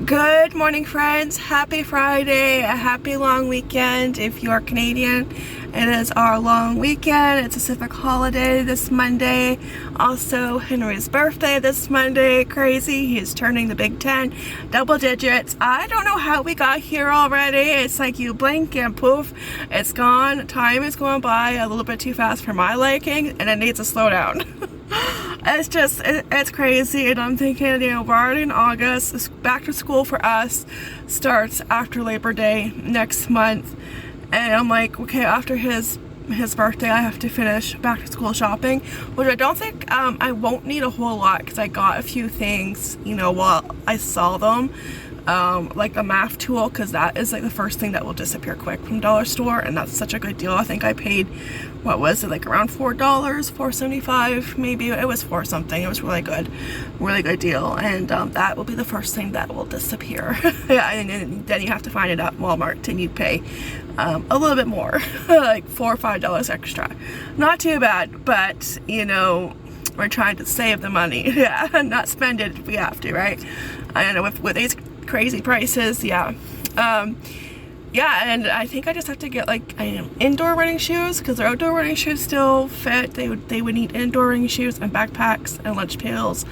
Good morning, friends. Happy Friday, a happy long weekend. If you are Canadian, it is our long weekend. It's a civic holiday this Monday. Also Henry's birthday this Monday. Crazy, he's turning the big 10, double digits. I don't know how we got here already. It's like you blink and poof, it's gone. Time is going by a little bit too fast for my liking, and it needs to slow down. It's just, it's crazy, and I'm thinking, you know, we're already in August. Back to school for us starts after Labor Day next month, and I'm like, okay, after his birthday, I have to finish back to school shopping, which I don't think I won't need a whole lot, because I got a few things, you know, while I saw them. Like a math tool, because that is like the first thing that will disappear quick from dollar store, and that's such a good deal. I think I paid, what was it, like around $4, $4.75 maybe. It was $4 something. It was really good deal, and that will be the first thing that will disappear. Yeah, and then you have to find it at Walmart, and you pay a little bit more, like $4 or $5 extra. Not too bad, but you know, we're trying to save the money. Yeah, not spend it if we have to, right? I know with these crazy prices, yeah. Yeah, and I think I just have to get like indoor running shoes, because their outdoor running shoes still fit. They would need indoor running shoes and backpacks and lunch pails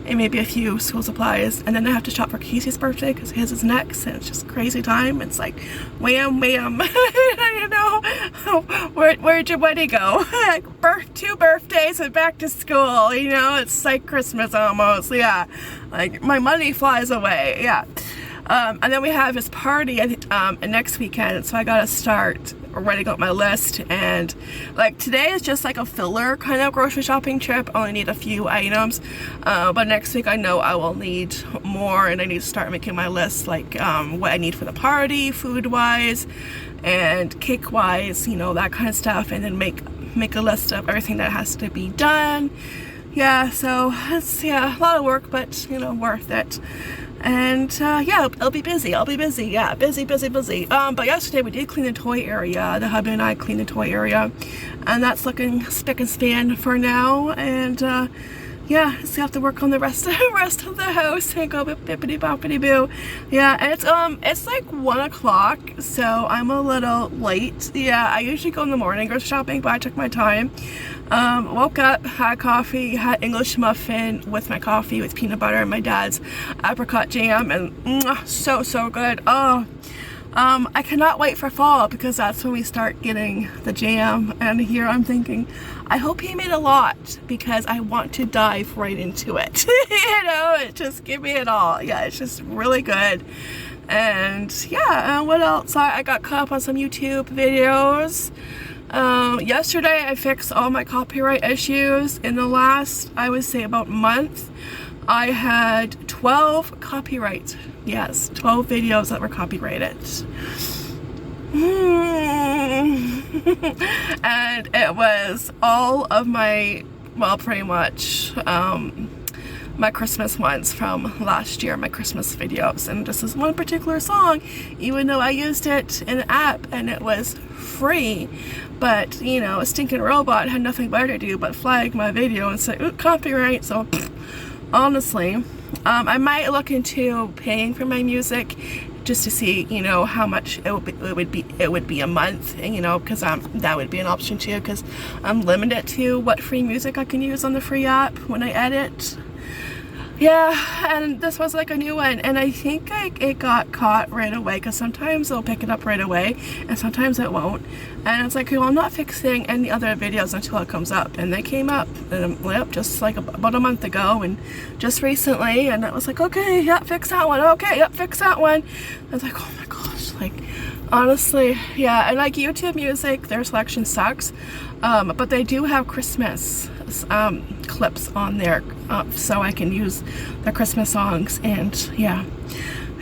and maybe a few school supplies. And then I have to shop for Casey's birthday, because his is next, and it's just crazy time. It's like wham wham. You know, where'd your wedding go? Like two birthdays and back to school, you know, it's like Christmas almost. Yeah, like my money flies away. Yeah. And then we have his party next weekend, so I gotta start writing out my list. And like today is just like a filler kind of grocery shopping trip. I only need a few items, but next week I know I will need more, and I need to start making my list, like what I need for the party, food wise and cake wise, you know, that kind of stuff, and then make a list of everything that has to be done. Yeah, so it's, yeah, a lot of work, but you know, worth it. And yeah, I'll be busy. Yeah, busy. But yesterday we did clean the toy area. The hubby and I cleaned the toy area, and that's looking spick and span for now. And yeah, so you have to work on the rest of the house and go bippity boppity boo. Yeah, and it's like 1 o'clock, so I'm a little late. Yeah, I usually go in the morning grocery shopping, but I took my time. Woke up, had coffee, had English muffin with my coffee with peanut butter and my dad's apricot jam, and so good. Oh, I cannot wait for fall, because that's when we start getting the jam. And here I'm thinking, I hope he made a lot, because I want to dive right into it. You know, just give me it all. Yeah, it's just really good. And yeah, what else? I got caught up on some YouTube videos. Yesterday I fixed all my copyright issues. In the last, I would say, about month, I had 12 copyrights. Yes, 12 videos that were copyrighted. And it was all of my, well, pretty much my Christmas ones from last year, my Christmas videos. And this is one particular song, even though I used it in an app and it was free, but you know, a stinking robot had nothing better to do but flag my video and say, ooh, copyright. So honestly, I might look into paying for my music, just to see, you know, how much it would be a month, and you know, because that would be an option too, because I'm limited to what free music I can use on the free app when I edit. Yeah, and this was like a new one, and I think it got caught right away, because sometimes it'll pick it up right away and sometimes it won't. And it's like, well, I'm not fixing any other videos until it comes up, and they came up, and yep, just like about a month ago, and just recently, and I was like, okay, yeah, fix that one, okay, yep, fix that one. I was like, oh my gosh, like honestly, yeah. And like YouTube music, their selection sucks, but they do have Christmas clips on there, so I can use the Christmas songs, and yeah,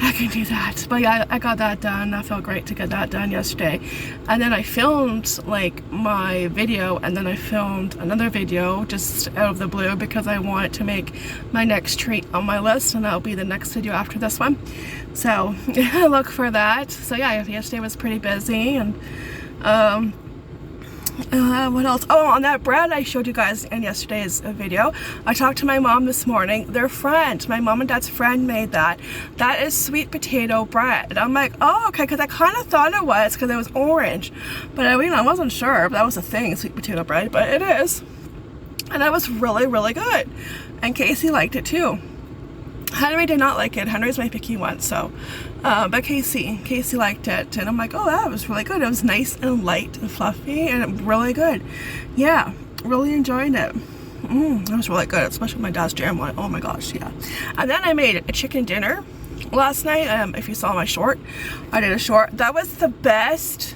I can do that. But yeah, I got that done. I felt great to get that done yesterday. And then I filmed like my video, and then I filmed another video just out of the blue, because I wanted to make my next treat on my list, and that'll be the next video after this one. So look for that. So yeah, yesterday was pretty busy, and What else? Oh, on that bread I showed you guys in yesterday's video, I talked to my mom this morning. Their friend, my mom and dad's friend, made that. That is sweet potato bread. I'm like, oh, okay, because I kind of thought it was because it was orange, but I wasn't sure if that was a thing, sweet potato bread, but it is. And that was really, really good. And Casey liked it too. Henry did not like it. Henry's my picky one, so but Casey liked it, and I'm like, oh, that was really good. It was nice and light and fluffy and really good. Yeah, really enjoyed it. It was really good, especially my dad's jam one. Oh my gosh, yeah. And then I made a chicken dinner last night. If you saw my short, I did a short. That was the best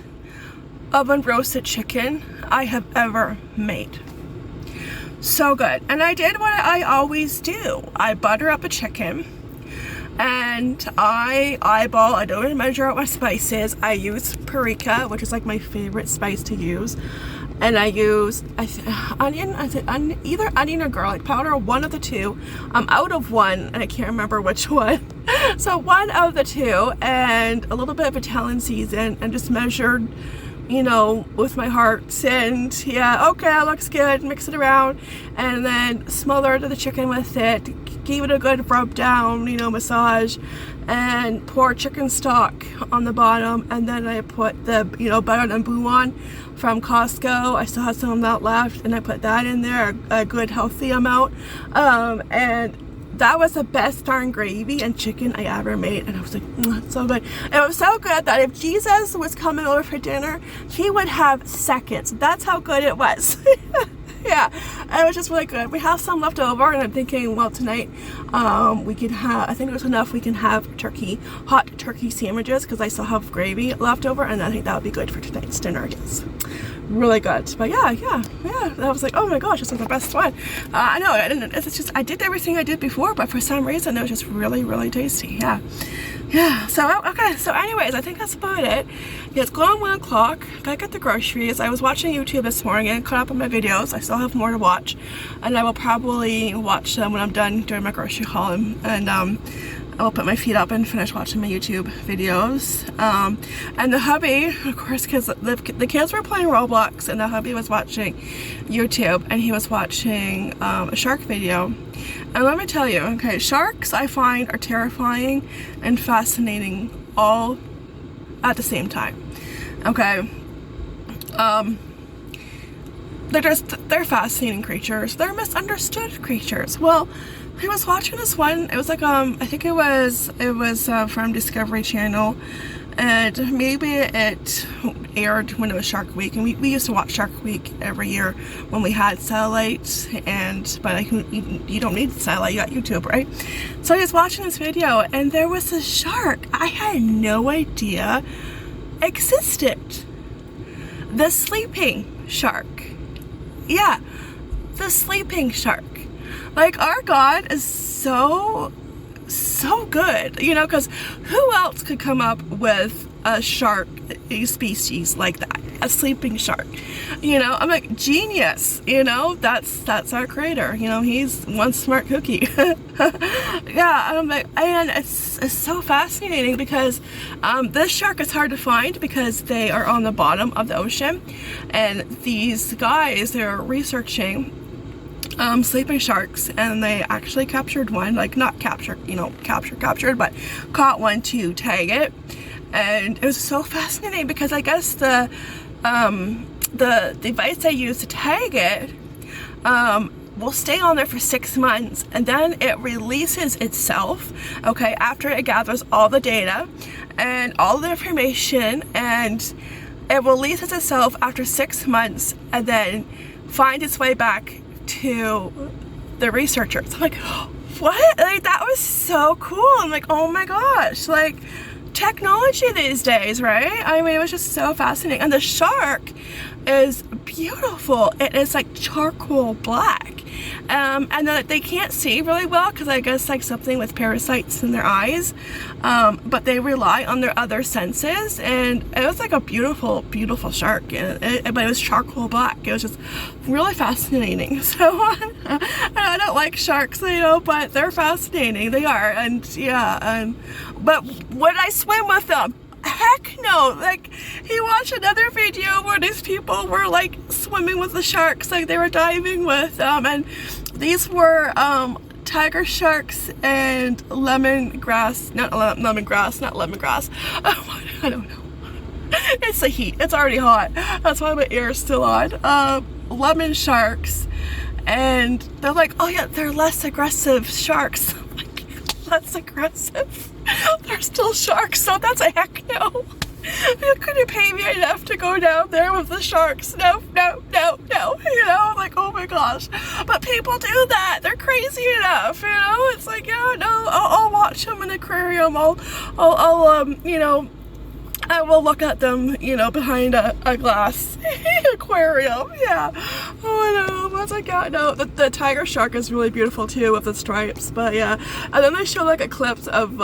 oven roasted chicken I have ever made. So good. And I did what I always do. I butter up a chicken and I don't even measure out my spices. I use paprika, which is like my favorite spice to use, and I use either onion or garlic powder, one of the two. I'm out of one and I can't remember which one. So one of the two, and a little bit of Italian season, and just measured, you know, with my heart, and yeah, okay, that looks good, mix it around, and then smothered the chicken with it, gave it a good rub down, you know, massage, and pour chicken stock on the bottom, and then I put the, you know, butter and bouillon from Costco. I still have some of that left, and I put that in there, a good healthy amount, and that was the best darn gravy and chicken I ever made, and I was like, it's so good. It was so good that if Jesus was coming over for dinner, he would have seconds. That's how good it was. Yeah, it was just really good. We have some left over, and I'm thinking, well, tonight we could have, I think there's enough, we can have turkey, hot turkey sandwiches, because I still have gravy left over, and I think that would be good for tonight's dinner. Yes, really good. But yeah, I was like, oh my gosh, this is the best one. I know, it's just, I did everything I did before, but for some reason it was just really, really tasty. Yeah, so okay, so anyways, I think that's about it. Yeah, it's going on 1 o'clock. Gotta get the groceries. I was watching YouTube this morning and caught up on my videos. I still have more to watch, and I will probably watch them when I'm done doing my grocery haul, and I will put my feet up and finish watching my YouTube videos. And the hubby, of course, because the kids were playing Roblox, and the hubby was watching YouTube, and he was watching a shark video. And let me tell you, okay, sharks I find are terrifying and fascinating all at the same time. Okay, they're fascinating creatures. They're misunderstood creatures. Well, I was watching this one. It was like I think it was from Discovery Channel, and maybe it aired when it was Shark Week, and we used to watch Shark Week every year when we had satellite, but you don't need satellite, you got YouTube, right? So I was watching this video, and there was a shark I had no idea existed. The sleeping shark. Yeah, the sleeping shark. Like, our God is so good, you know, because who else could come up with a shark, a species like that, a sleeping shark? You know, I'm like, genius, you know, that's our creator, you know, he's one smart cookie. Yeah, and I'm like, and it's so fascinating because this shark is hard to find because they are on the bottom of the ocean, and these guys, they're researching sleeping sharks, and they actually captured one, like not captured, you know, captured, but caught one to tag it. And it was so fascinating because I guess the device they use to tag it will stay on there for 6 months, and then it releases itself, okay, after it gathers all the data and all the information, and it releases itself after 6 months, and then finds its way back to the researchers. I'm like, what? Like, that was so cool. I'm like, oh my gosh, like, technology these days, right? I mean, it was just so fascinating. And the shark is beautiful. It is like charcoal black, and then they can't see really well because I guess like something with parasites in their eyes, but they rely on their other senses, and it was like a beautiful shark, but it was charcoal black. It was just really fascinating. So I don't like sharks, you know, but they're fascinating. They are. And yeah, but would I swim with them? heck no. Like, he watched another video where these people were like swimming with the sharks, like they were diving with them, and these were tiger sharks and lemongrass, not lemongrass. I don't know. It's the heat. It's already hot. That's why my ear is still on. Lemon sharks, and they're like, oh yeah, they're less aggressive sharks. I'm like, less aggressive? They're still sharks, so that's a heck no. You couldn't pay me enough to go down there with the sharks. No. You know, like, oh my gosh. But people do that. They're crazy enough, you know? It's like, yeah, no, I'll watch them in the aquarium. I'll you know, I will look at them, you know, behind a glass aquarium. Yeah. Oh no, but it's like, yeah, no, the tiger shark is really beautiful too with the stripes. But yeah, and then they show like a clip of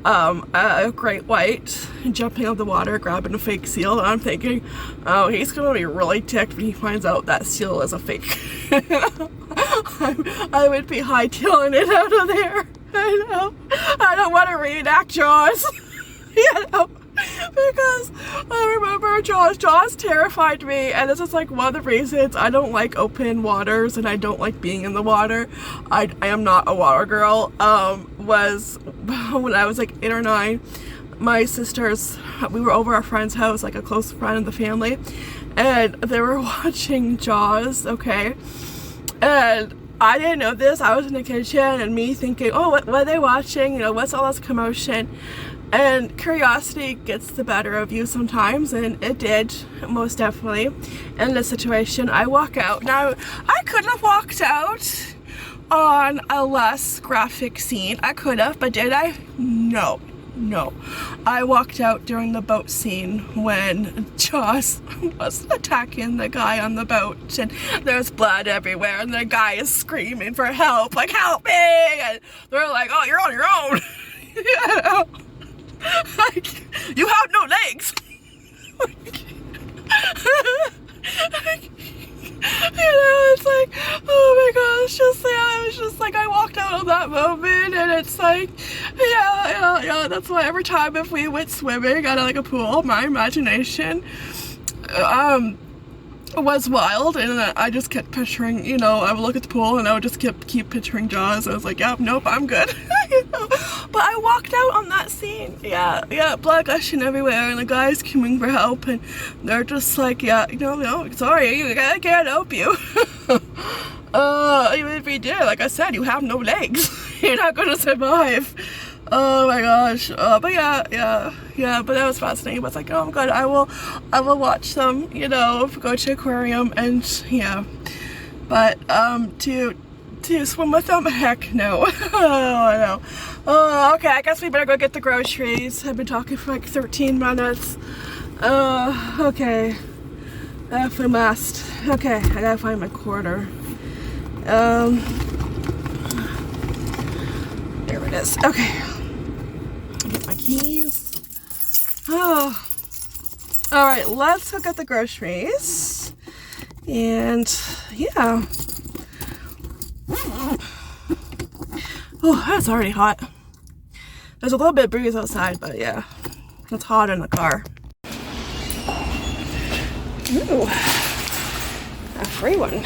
a great white jumping out of the water, grabbing a fake seal. And I'm thinking, oh, he's gonna be really ticked when he finds out that seal is a fake. I would be hightailing it out of there. I know. I don't want to reenact Jaws. You know, because I remember Jaws terrified me, and this is like one of the reasons I don't like open waters and I don't like being in the water. I am not a water girl. Was when I was like 8 or 9, my sisters, we were over our friend's house, like a close friend of the family, and they were watching Jaws, okay, and I didn't know this. I was in the kitchen and me thinking, oh, what are they watching? You know, what's all this commotion? And curiosity gets the better of you sometimes, and it did, most definitely. In this situation, I walk out. Now, I could have walked out on a less graphic scene. I could have, but did I? No. I walked out during the boat scene when Jaws was attacking the guy on the boat, and there's blood everywhere, and the guy is screaming for help, like, help me! And they're like, oh, you're on your own. You know? Like, you have no legs. You know, it's like, oh my gosh, just yeah, it was just like I walked out of that moment, and it's like, yeah, that's why every time if we went swimming at like a pool, my imagination was wild, and I just kept picturing, you know, I would look at the pool and I would just keep picturing Jaws. I was like, yeah, nope, I'm good. You know? But I walked out on that scene, yeah, blood gushing everywhere, and the guys coming for help, and they're just like, yeah, no, sorry, I can't help you. Even if we did, like I said, you have no legs. You're not gonna survive. Oh my gosh. But yeah, but that was fascinating. But it's like, oh god, I will watch them, you know, go to aquarium, and yeah. But to swim with them, heck no. Oh no. Oh, okay, I guess we better go get the groceries. I've been talking for like 13 minutes. Okay. If we must. Okay, I gotta find my quarter. There it is. Okay. Get my keys. Oh. Alright, let's go get the groceries. And yeah. Oh, that's already hot. There's a little bit of breeze outside, but yeah. It's hot in the car. Ooh. A free one.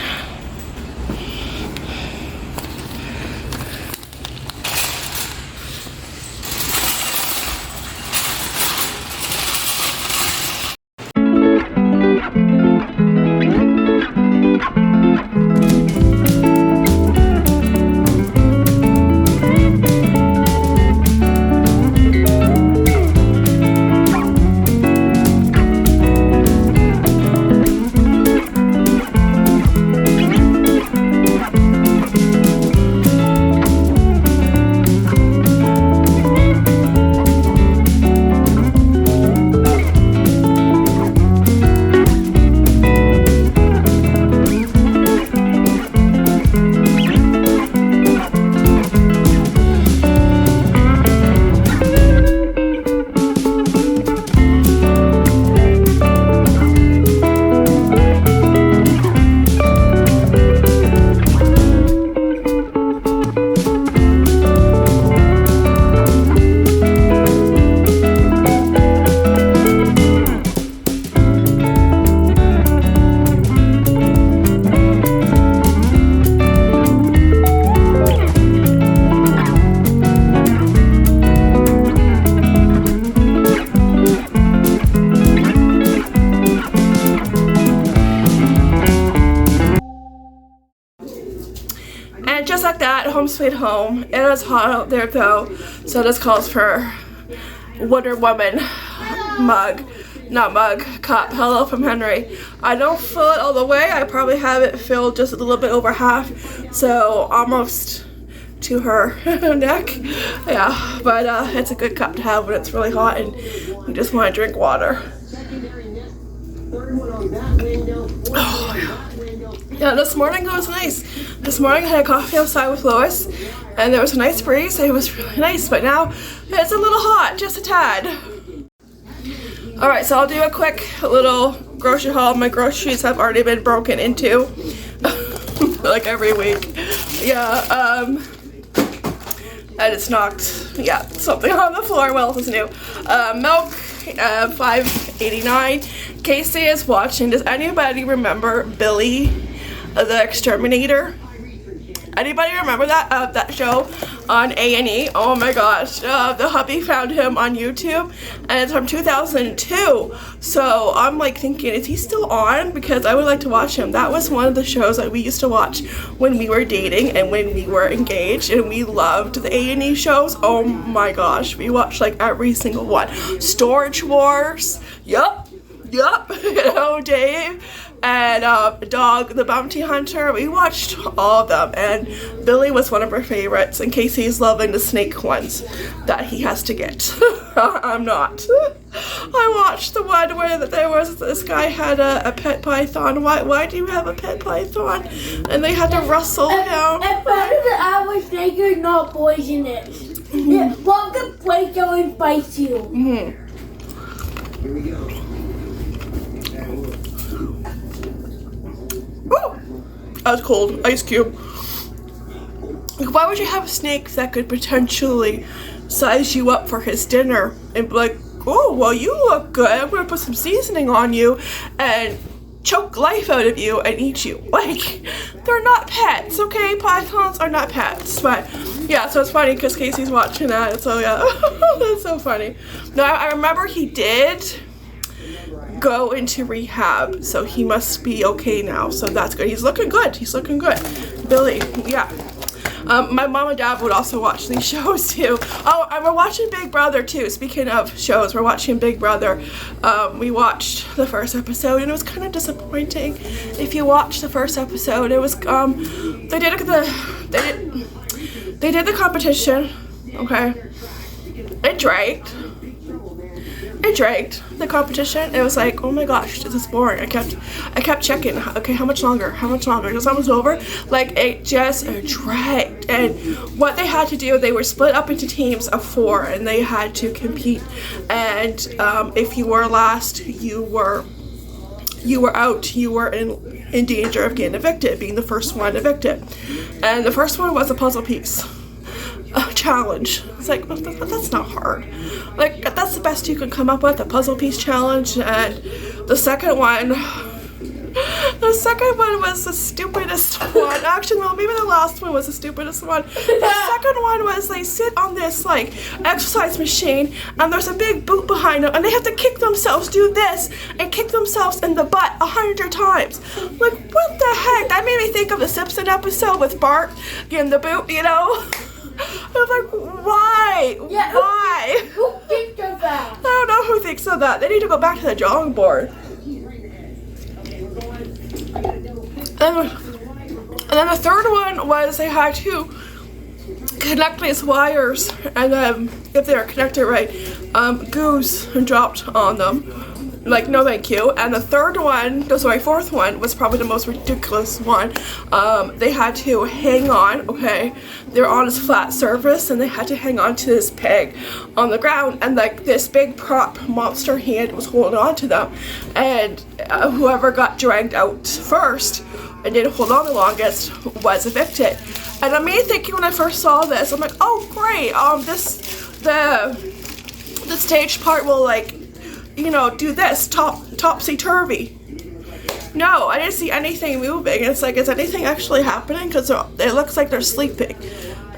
just like that, home sweet home. It is hot out there though, so this calls for Wonder Woman cup. Hello from Henry. I don't fill it all the way. I probably have it filled just a little bit over half, so almost to her neck. Yeah, but it's a good cup to have when it's really hot and you just want to drink water. Oh, yeah, this morning it was nice. This morning I had a coffee outside with Lois and there was a nice breeze. It was really nice, but now it's a little hot, just a tad. Alright, so I'll do a quick little grocery haul. My groceries have already been broken into like every week. Yeah, I just knocked, something on the floor. Well, this is new. Milk, $5.89. Casey is watching. Does anybody remember Billy the Exterminator? Anybody remember that that show on A&E? Oh my gosh, the hubby found him on YouTube and it's from 2002. So I'm like thinking, is he still on? Because I would like to watch him. That was one of the shows that we used to watch when we were dating and when we were engaged, and we loved the A&E shows. Oh my gosh, we watched like every single one. Storage Wars, yup, you know, Dave, and Dog the Bounty Hunter. We watched all of them, and Billy was one of our favorites, and Casey's loving the snake ones that he has to get. I'm not. I watched the one where there was, this guy had a pet python. Why do you have a pet python? And they had to wrestle him. And part of our snake is not poisonous. One can break you and bite you. Here we go. Woo! That was cold. Ice cube. Like, why would you have a snake that could potentially size you up for his dinner and be like, oh, well, you look good. I'm going to put some seasoning on you and choke life out of you and eat you. Like, they're not pets, okay? Pythons are not pets. But, yeah, so it's funny because Casey's watching that. So, yeah, that's so funny. No, I remember he did go into rehab, so he must be okay now, so that's good. He's looking good. Billy, yeah. My mom and dad would also watch these shows too. Oh, and we're watching Big Brother too. Speaking of shows, we're watching Big Brother. We watched the first episode and it was kind of disappointing. If you watch the first episode, it was they did the competition, okay? It dragged the competition. It was like, oh my gosh, this is boring. I kept checking, okay, how much longer, it's almost over. Like, it just dragged. And what they had to do, they were split up into teams of 4 and they had to compete, and if you were last, you were out, you were in danger of getting evicted, being the first one evicted. And the first one was a puzzle piece challenge. It's like, but that's not hard. Like, that's the best you can come up with, a puzzle piece challenge. And the second one was the stupidest one. Actually, no, maybe the last one was the stupidest one. The second one was they sit on this like exercise machine and there's a big boot behind them and they have to kick themselves, do this, and kick themselves in the butt 100 times. Like, what the heck? That made me think of the Simpson episode with Bart getting the boot, you know? I was like, why? Yeah, why? Who thinks of that? I don't know who thinks of that. They need to go back to the drawing board. And then the third one was they had to connect these wires, and if they were connected right, goose dropped on them. Like, no thank you. And the fourth one was probably the most ridiculous one. They had to hang on, okay? They were on this flat surface and they had to hang on to this peg on the ground, and like this big prop monster hand was holding on to them, and whoever got dragged out first and didn't hold on the longest was evicted. And I'm me thinking when I first saw this, I'm like, oh great, the stage part will, like, you know, do this topsy-turvy. No, I didn't see anything moving. It's like, is anything actually happening? Because it looks like they're sleeping.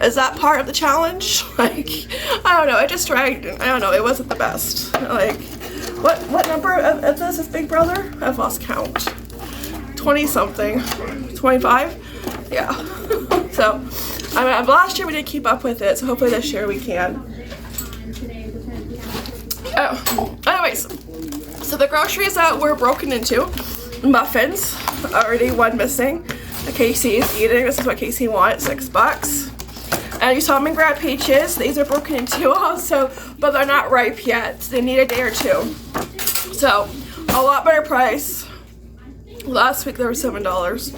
Is that part of the challenge? Like, I don't know. It just dragged. I don't know. It wasn't the best. Like, what number of this is Big Brother? I've lost count. 20 something. 25? Yeah. So last year we didn't keep up with it, so hopefully this year we can. Oh, anyways, so the groceries that were broken into: muffins, already one missing. Casey's eating. This is what Casey wants, $6. And you saw me grab peaches. These are broken into also, but they're not ripe yet. They need a day or two. So a lot better price. Last week they were $7,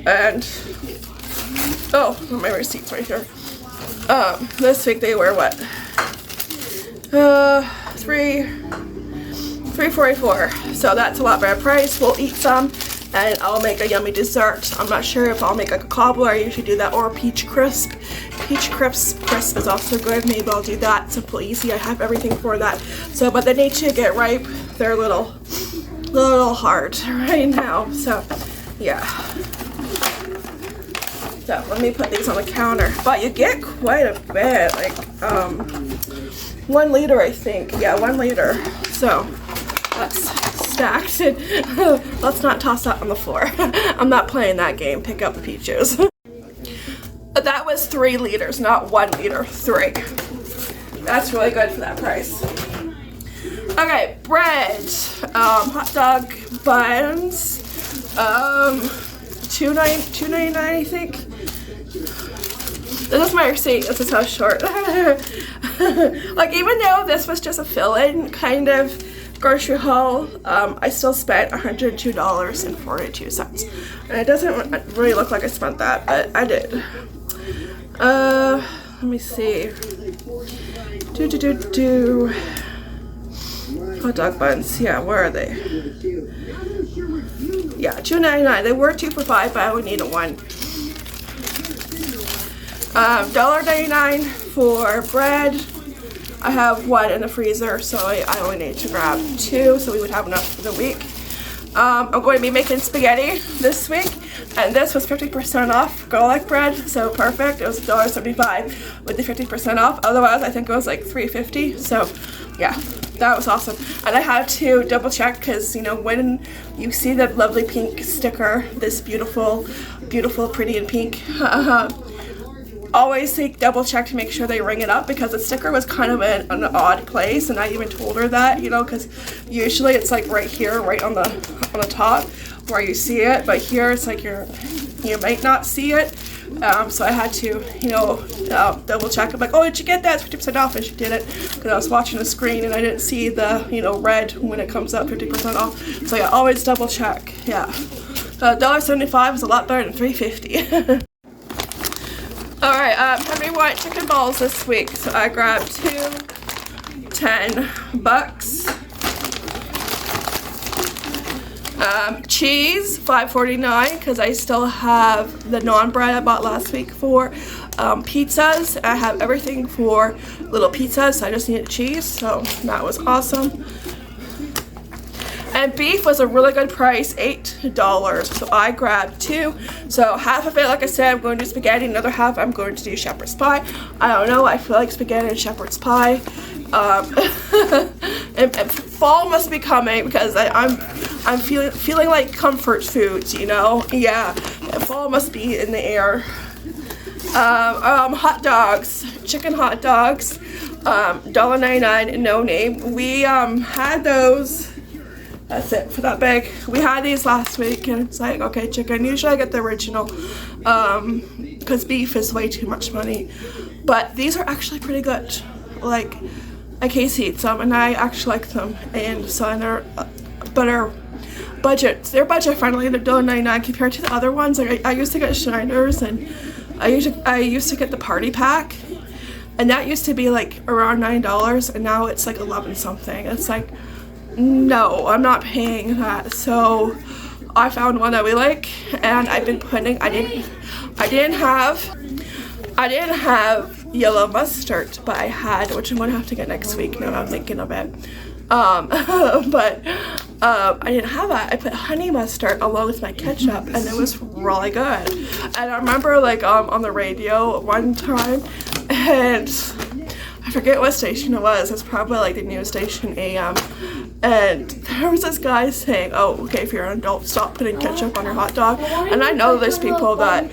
and oh, my receipts right here. This week they were what? $3.44. So that's a lot better price. We'll eat some, and I'll make a yummy dessert. I'm not sure if I'll make like a cobbler. I usually do that, or peach crisp. Peach crisp is also good. Maybe I'll do that. Simple, easy. I have everything for that. So, but they need to get ripe. They're a little hard right now. So, yeah. So let me put these on the counter. But you get quite a bit, like 1 liter, I think. Yeah, 1 liter. So that's stacked. Let's not toss that on the floor. I'm not playing that game. Pick up the peaches. That was 3 liters, not 1 liter. 3. That's really good for that price. Okay, bread, hot dog buns, $2.99 I think. This is my receipt. This is how short. Like, even though this was just a fill-in kind of grocery haul, I still spent $102.42, and it doesn't really look like I spent that, but I did. Let me see. Hot dog buns. Yeah, where are they? Yeah, $2.99. They were 2 for $5, but I would need a 1. $1.99 for bread. I have 1 in the freezer, so I only need to grab 2, so we would have enough for the week. I'm going to be making spaghetti this week, and this was 50% off garlic bread, so perfect. It was $1.75 with the 50% off. Otherwise, I think it was like $3.50. So, yeah, that was awesome. And I had to double check because, you know, when you see the lovely pink sticker, this beautiful, pretty and pink, always double check to make sure they ring it up, because the sticker was kind of in an odd place, and I even told her that, you know, because usually it's like right here, right on the top where you see it, but here it's like you might not see it. So I had to, you know, double check. I'm like, oh, did you get that? It's 50% off, and she did it, because I was watching the screen and I didn't see the, you know, red when it comes up 50% off. So yeah, always double check. Yeah, $1.75 is a lot better than $3.50. Alright, Henry wanted chicken balls this week, so I grabbed 2, $10. Cheese, $5.49, because I still have the non bread I bought last week for pizzas. I have everything for little pizzas, so I just needed cheese, so that was awesome. And beef was a really good price, $8. So I grabbed 2. So half of it, like I said, I'm going to do spaghetti. Another half, I'm going to do shepherd's pie. I don't know. I feel like spaghetti and shepherd's pie. And fall must be coming, because I'm feeling like comfort foods. You know, yeah. Fall must be in the air. Hot dogs, chicken hot dogs, $1.99, no name. We had those. That's it for that bag. We had these last week, and it's like, okay, chicken. Usually I get the original, because beef is way too much money. But these are actually pretty good. Like, Casey eats them, and I actually like them. And so they're better budget. They're budget friendly. They're $1.99 compared to the other ones. Like I used to get Schneiders, and I used to get the party pack, and that used to be like around $9, and now it's like 11 something. It's like, no, I'm not paying that. So I found one that we like, and I've been putting. I didn't have yellow mustard, but I had, which I'm gonna have to get next week now that I'm thinking of it. But I didn't have that. I put honey mustard along with my ketchup, and it was really good. And I remember like on the radio one time, and I forget what station it was. It's probably like the news station AM. and there was this guy saying, oh, okay, if you're an adult, stop putting ketchup on your hot dog. And I know there's people that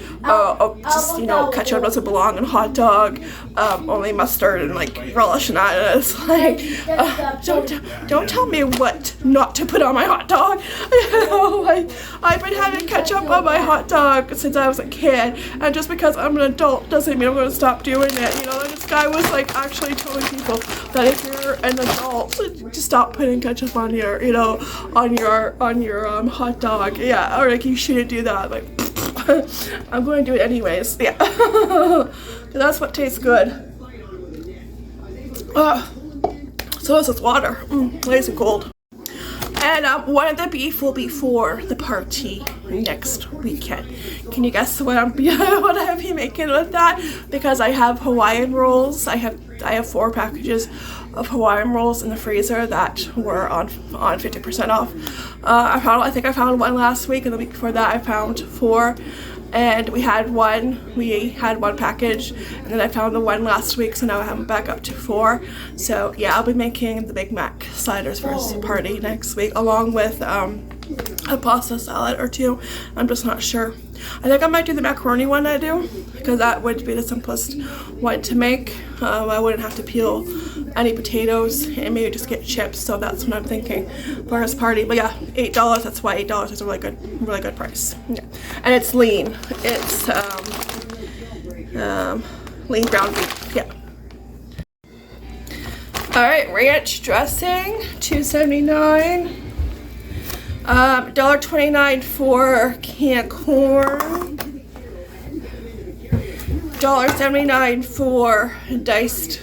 just, you know, ketchup doesn't belong in a hot dog, only mustard and like relish and that. And it's like, don't tell me what not to put on my hot dog. You know, like, I've been having ketchup on my hot dog since I was a kid, and just because I'm an adult doesn't mean I'm going to stop doing it. You know, and this guy was like actually telling people that if you're an adult, to stop putting ketchup on your, you know, on your hot dog. Yeah, or like you shouldn't do that. Like, I'm going to do it anyways. Yeah, that's what tastes good. So this is water. Nice and cold. And one of the beef will be for the party next weekend. Can you guess what I'll be making with that? Because I have Hawaiian rolls. I have 4 packages of Hawaiian rolls in the freezer that were on 50% off. I think I found 1 last week, and the week before that I found 4. And we had one package, and then I found the 1 last week, so now I have them back up to 4. So yeah, I'll be making the Big Mac sliders for his party next week, along with a pasta salad or 2. I'm just not sure. I think I might do the macaroni one I do, because that would be the simplest one to make. I wouldn't have to peel any potatoes and maybe just get chips, so that's what I'm thinking for his party. But yeah, $8, that's why $8 is a really good price. Yeah. And it's lean. It's lean ground beef. Yeah. Alright, ranch dressing, $2.79. $1.29 for canned corn. $1.79 for diced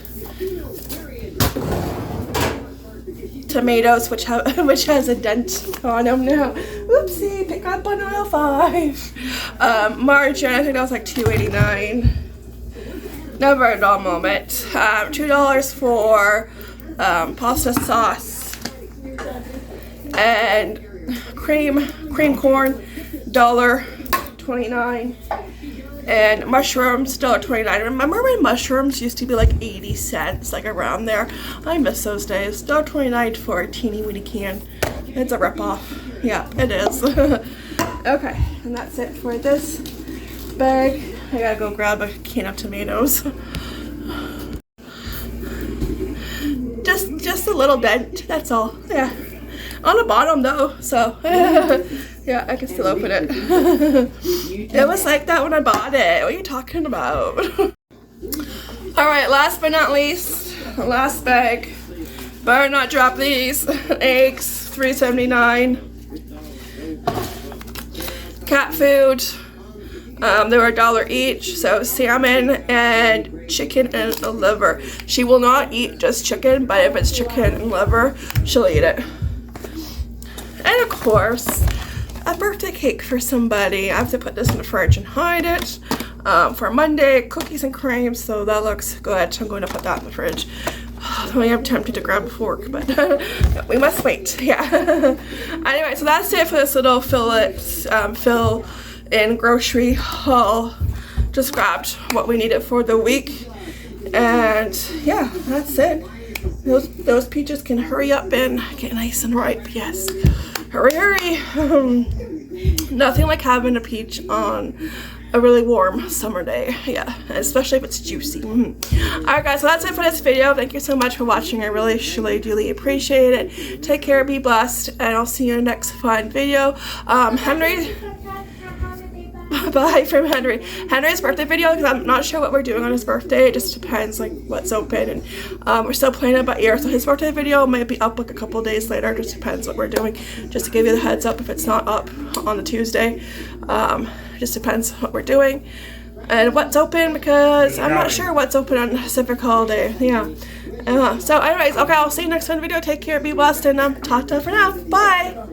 tomatoes, which has a dent on them now. Oopsie, pick up on aisle 5. Margarine, I think that was like $2.89. Never a dull moment. $2 for pasta sauce and cream corn, $1.29. And mushrooms, $1.29. Remember when mushrooms used to be like 80 cents, like around there? I miss those days. $1.29 for a teeny weeny can. It's a ripoff. Yeah, it is. Okay, and that's it for this bag. I gotta go grab a can of tomatoes. Just a little dent, that's all. Yeah. On the bottom though, so yeah, I can still open it. It was like that when I bought it. What are you talking about? Alright, last but not least, last bag. Better not drop these. Eggs, $3.79. Cat food. They were $1 each, so salmon and chicken and a liver. She will not eat just chicken, but if it's chicken and liver, she'll eat it. And of course, a birthday cake for somebody. I have to put this in the fridge and hide it. For Monday, cookies and cream, so that looks good. I'm going to put that in the fridge. I am tempted to grab a fork, but we must wait. Yeah. Anyway, so that's it for this little fill in grocery haul. Just grabbed what we needed for the week, and yeah, that's it. Those peaches can hurry up and get nice and ripe. Yes, hurry. Nothing like having a peach on a really warm summer day. Yeah, especially if it's juicy. Alright guys, so that's it for this video. Thank you so much for watching. I really truly appreciate it. Take care, be blessed, and I'll see you in the next fun video. Henry, bye from Henry's birthday video, because I'm not sure what we're doing on his birthday. It just depends like what's open, and we're still playing it by ear, so his birthday video might be up like a couple days later. It just depends what we're doing, just to give you the heads up if it's not up on the Tuesday. Just depends what we're doing and what's open, because I'm not sure what's open on Pacific holiday. Yeah. So anyways, okay, I'll see you next time video. Take care, be blessed, and ta-ta for now. Bye.